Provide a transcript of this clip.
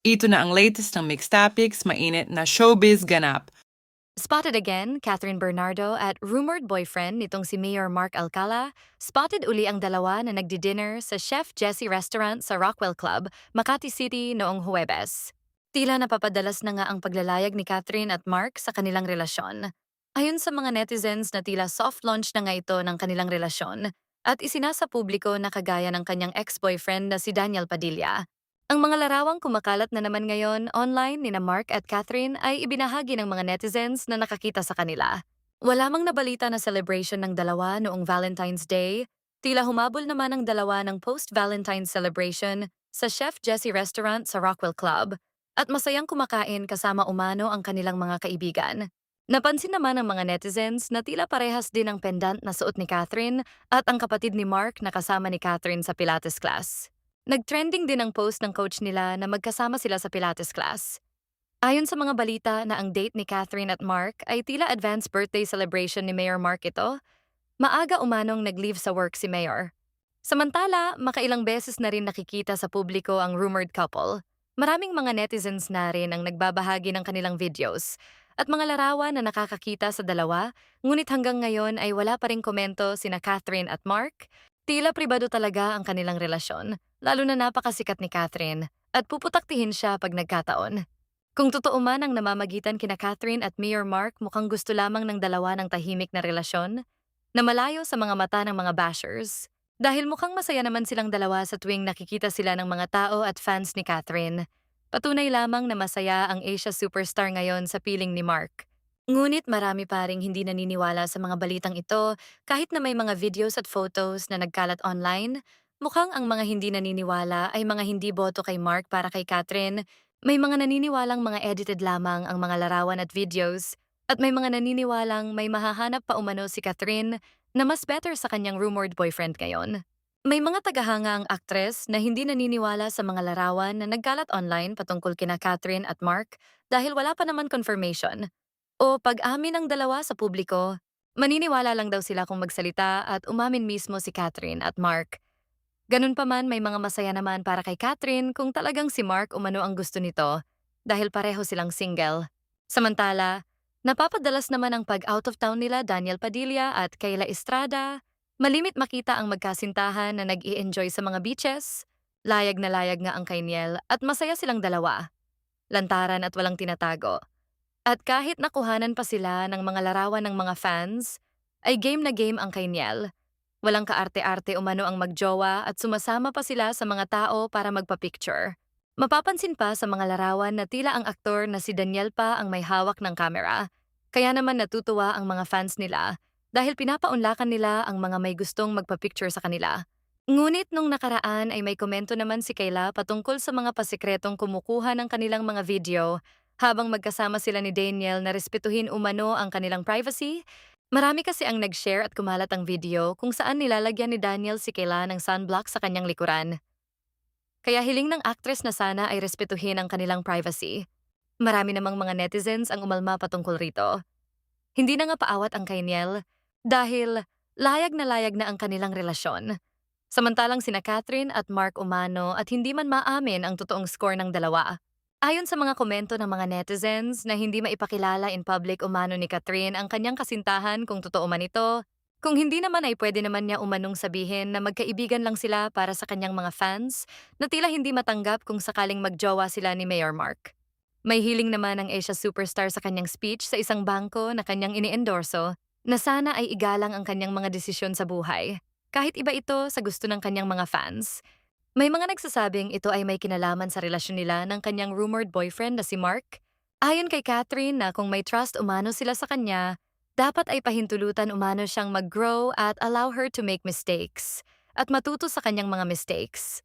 Ito na ang latest ng Mixed Topics, mainit na showbiz ganap. Spotted again, Catherine Bernardo at rumored boyfriend nitong si Mayor Mark Alcala, spotted uli ang dalawa na nagdi-dinner sa Chef Jessie Restaurant sa Rockwell Club, Makati City noong Huwebes. Tila napapadalas na nga ang paglalayag ni Catherine at Mark sa kanilang relasyon. Ayon sa mga netizens na tila soft launch na nga ito ng kanilang relasyon at isinasa publiko na kagaya ng kanyang ex-boyfriend na si Daniel Padilla. Ang mga larawang kumakalat na naman ngayon online ni na Mark at Catherine ay ibinahagi ng mga netizens na nakakita sa kanila. Wala mang nabalita na celebration ng dalawa noong Valentine's Day, tila humabol naman ang dalawa ng post-Valentine's celebration sa Chef Jessie Restaurant sa Rockwell Club at masayang kumakain kasama umano ang kanilang mga kaibigan. Napansin naman ng mga netizens na tila parehas din ang pendant na suot ni Catherine at ang kapatid ni Mark na kasama ni Catherine sa Pilates class. Nag-trending din ang post ng coach nila na magkasama sila sa Pilates class. Ayon sa mga balita na ang date ni Catherine at Mark ay tila advanced birthday celebration ni Mayor Mark ito, maaga umanong nag-leave sa work si Mayor. Samantala, makailang beses na rin nakikita sa publiko ang rumored couple. Maraming mga netizens na rin ang nagbabahagi ng kanilang videos at mga larawan na nakakakita sa dalawa, ngunit hanggang ngayon ay wala pa ring komento sina Catherine at Mark. Tila pribado talaga ang kanilang relasyon, lalo na napakasikat ni Catherine, at puputaktihin siya pag nagkataon. Kung totoo man ang namamagitan kina Catherine at Mayor Mark, mukhang gusto lamang ng dalawa ng tahimik na relasyon na malayo sa mga mata ng mga bashers. Dahil mukhang masaya naman silang dalawa sa tuwing nakikita sila ng mga tao at fans ni Catherine. Patunay lamang na masaya ang Asia superstar ngayon sa piling ni Mark. Ngunit marami pa ring hindi naniniwala sa mga balitang ito kahit na may mga videos at photos na nagkalat online. Mukhang ang mga hindi naniniwala ay mga hindi boto kay Mark para kay Catherine. May mga naniniwalang mga edited lamang ang mga larawan at videos at may mga naniniwalang may mahahanap pa umano si Catherine na mas better sa kanyang rumored boyfriend ngayon. May mga tagahanga ang aktres na hindi naniniwala sa mga larawan na nagkalat online patungkol kina Catherine at Mark dahil wala pa naman confirmation. O pag-amin ng dalawa sa publiko, maniniwala lang daw sila kung magsalita at umamin mismo si Catherine at Mark. Ganun pa man, may mga masaya naman para kay Catherine kung talagang si Mark umano ang gusto nito dahil pareho silang single. Samantala, napapadalas naman ang pag-out of town nila Daniel Padilla at Kayla Estrada. Malimit makita ang magkasintahan na nag-i-enjoy sa mga beaches. Layag na layag nga ang Kainiel at masaya silang dalawa. Lantaran at walang tinatago. At kahit nakuhanan pa sila ng mga larawan ng mga fans, ay game na game ang Kainiel. Walang kaarte-arte umano ang magjowa at sumasama pa sila sa mga tao para magpa-picture. Mapapansin pa sa mga larawan na tila ang aktor na si Daniel pa ang may hawak ng kamera. Kaya naman natutuwa ang mga fans nila dahil pinapaunlakan nila ang mga may gustong magpa-picture sa kanila. Ngunit nung nakaraan ay may komento naman si Kayla patungkol sa mga pasikretong kumukuha ng kanilang mga video habang magkasama sila ni Daniel na respetuhin umano ang kanilang privacy. Marami kasi ang nag-share at kumalat ang video kung saan nilalagyan ni Daniel si Kayla ng sunblock sa kanyang likuran. Kaya hiling ng actress na sana ay respetuhin ang kanilang privacy. Marami namang mga netizens ang umalma patungkol rito. Hindi na nga paawat ang Kainiel dahil layag na ang kanilang relasyon. Samantalang sina Catherine at Mark umano at hindi man maamin ang totoong score ng dalawa. Ayon sa mga komento ng mga netizens na hindi maipakilala in public umano ni Catherine ang kanyang kasintahan kung totoo man ito, kung hindi naman ay pwede naman niya umanong sabihin na magkaibigan lang sila para sa kanyang mga fans na tila hindi matanggap kung sakaling magjowa sila ni Mayor Mark. May hiling naman ang Asia superstar sa kanyang speech sa isang bangko na kanyang iniendorso na sana ay igalang ang kanyang mga desisyon sa buhay, kahit iba ito sa gusto ng kanyang mga fans. May mga nagsasabing ito ay may kinalaman sa relasyon nila ng kanyang rumored boyfriend na si Mark. Ayon kay Catherine na kung may trust umano sila sa kanya, dapat ay pahintulutan umano siyang mag-grow at allow her to make mistakes at matuto sa kanyang mga mistakes.